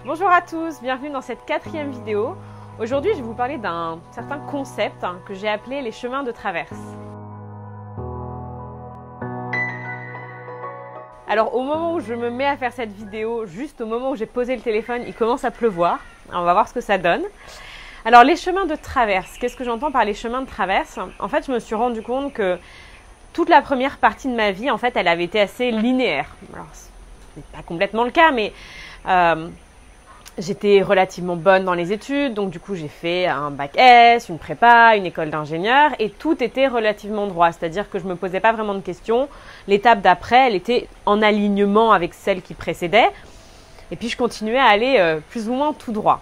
Bonjour à tous, bienvenue dans cette 4e vidéo. Aujourd'hui, je vais vous parler d'un certain concept que j'ai appelé les chemins de traverse. Alors au moment où je me mets à faire cette vidéo, juste au moment où j'ai posé le téléphone, il commence à pleuvoir. Alors, on va voir ce que ça donne. Alors les chemins de traverse, qu'est-ce que j'entends par les chemins de traverse? En fait, je me suis rendu compte que toute la première partie de ma vie, en fait, elle avait été assez linéaire. Alors, c'est pas complètement le cas, mais j'étais relativement bonne dans les études, donc du coup j'ai fait un bac S, une prépa, une école d'ingénieur et tout était relativement droit, c'est-à-dire que je me posais pas vraiment de questions. L'étape d'après, elle était en alignement avec celle qui précédait et puis je continuais à aller plus ou moins tout droit.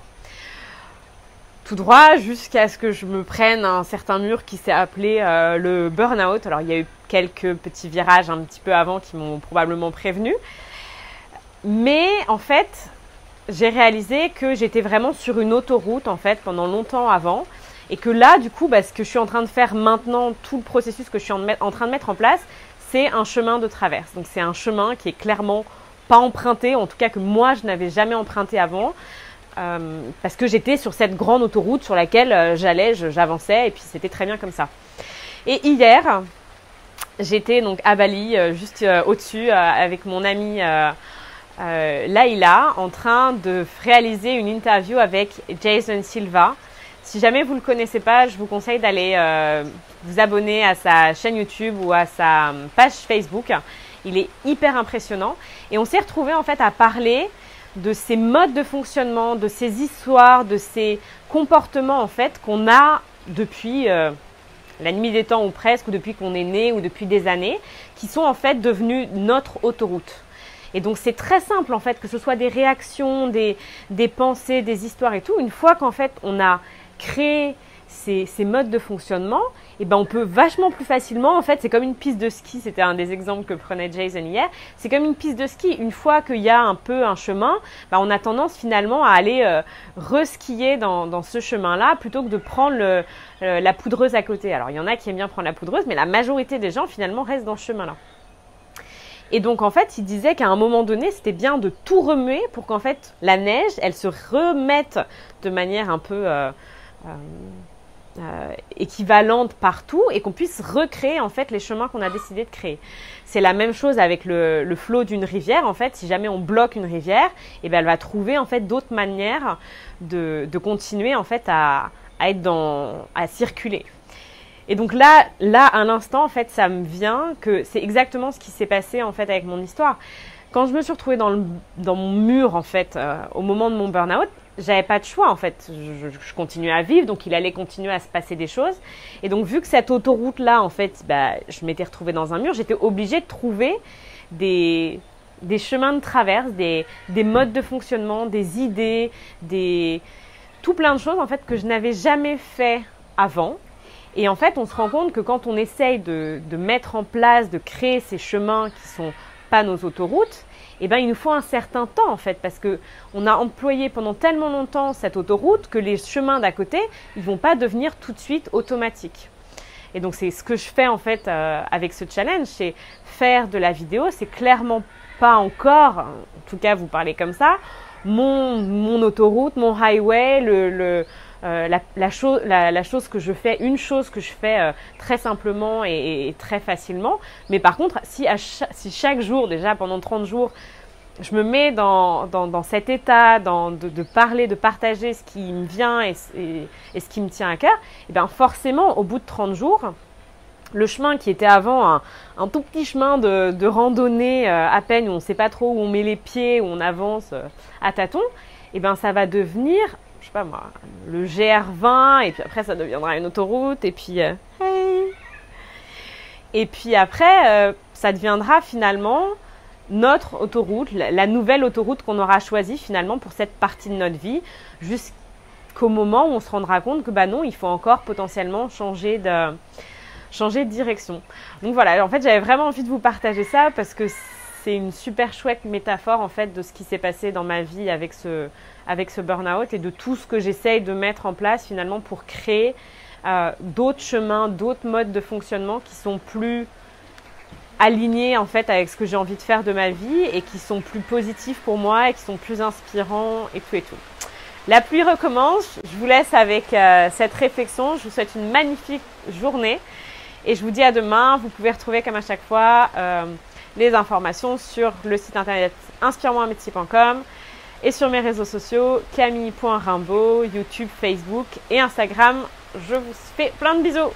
Tout droit jusqu'à ce que je me prenne un certain mur qui s'est appelé le burn-out. Alors il y a eu quelques petits virages un petit peu avant qui m'ont probablement prévenu, mais en fait j'ai réalisé que j'étais vraiment sur une autoroute en fait pendant longtemps avant et que là du coup ce que je suis en train de faire maintenant, tout le processus que je suis en train de mettre en place, c'est un chemin de traverse. Donc c'est un chemin qui est clairement pas emprunté, en tout cas que moi je n'avais jamais emprunté avant parce que j'étais sur cette grande autoroute sur laquelle j'avançais et puis c'était très bien comme ça. Et hier, j'étais donc à Bali, juste au-dessus avec mon ami Laïla, en train de réaliser une interview avec Jason Silva. Si jamais vous ne le connaissez pas, je vous conseille d'aller vous abonner à sa chaîne YouTube ou à sa page Facebook. Il est hyper impressionnant. Et on s'est retrouvés en fait à parler de ces modes de fonctionnement, de ces histoires, de ces comportements en fait qu'on a depuis la nuit des temps ou presque, ou depuis qu'on est né ou depuis des années, qui sont en fait devenus notre autoroute. Et donc c'est très simple en fait, que ce soit des réactions, des pensées, des histoires et tout. Une fois qu'en fait on a créé ces modes de fonctionnement, et on peut vachement plus facilement, en fait c'est comme une piste de ski, c'était un des exemples que prenait Jason hier, c'est comme une piste de ski. Une fois qu'il y a un peu un chemin, on a tendance finalement à aller reskier dans ce chemin-là plutôt que de prendre la poudreuse à côté. Alors il y en a qui aiment bien prendre la poudreuse, mais la majorité des gens finalement restent dans ce chemin-là. Et donc, en fait, il disait qu'à un moment donné, c'était bien de tout remuer pour qu'en fait, la neige, elle se remette de manière un peu équivalente partout et qu'on puisse recréer en fait les chemins qu'on a décidé de créer. C'est la même chose avec le flot d'une rivière. En fait, si jamais on bloque une rivière, elle va trouver en fait d'autres manières de continuer en fait à circuler. Et donc là, à l'instant, en fait, ça me vient que c'est exactement ce qui s'est passé, en fait, avec mon histoire. Quand je me suis retrouvée dans mon mur, en fait, au moment de mon burn-out, j'avais pas de choix, en fait. Je continuais à vivre, donc il allait continuer à se passer des choses. Et donc, vu que cette autoroute-là, en fait, je m'étais retrouvée dans un mur, j'étais obligée de trouver des chemins de traverse, des modes de fonctionnement, des idées, tout plein de choses, en fait, que je n'avais jamais fait avant. Et en fait, on se rend compte que quand on essaye de mettre en place, de créer ces chemins qui ne sont pas nos autoroutes, il nous faut un certain temps en fait, parce qu'on a employé pendant tellement longtemps cette autoroute que les chemins d'à côté, ils ne vont pas devenir tout de suite automatiques. Et donc, c'est ce que je fais en fait avec ce challenge, c'est faire de la vidéo. C'est clairement pas encore, en tout cas vous parlez comme ça, mon autoroute, mon highway, la chose que je fais, une chose que je fais très simplement et très facilement. Mais par contre, si chaque jour, déjà pendant 30 jours, je me mets dans cet état de parler, de partager ce qui me vient et ce qui me tient à cœur, forcément, au bout de 30 jours, le chemin qui était avant un tout petit chemin de randonnée à peine, où on ne sait pas trop où on met les pieds, où on avance à tâtons, ça va devenir, je sais pas moi, le GR20, et puis après ça deviendra une autoroute, et puis et puis après ça deviendra finalement notre autoroute, la nouvelle autoroute qu'on aura choisie finalement pour cette partie de notre vie, jusqu'au moment où on se rendra compte que non, il faut encore potentiellement changer de direction. Donc voilà, en fait j'avais vraiment envie de vous partager ça parce que c'est une super chouette métaphore en fait de ce qui s'est passé dans ma vie avec ce burn-out et de tout ce que j'essaye de mettre en place finalement pour créer d'autres chemins, d'autres modes de fonctionnement qui sont plus alignés en fait avec ce que j'ai envie de faire de ma vie et qui sont plus positifs pour moi et qui sont plus inspirants et tout et tout. La pluie recommence. Je vous laisse avec cette réflexion. Je vous souhaite une magnifique journée et je vous dis à demain. Vous pouvez retrouver comme à chaque fois les informations sur le site internet inspiremoiunmétier.com et sur mes réseaux sociaux camille.rimbaud, YouTube, Facebook et Instagram. Je vous fais plein de bisous.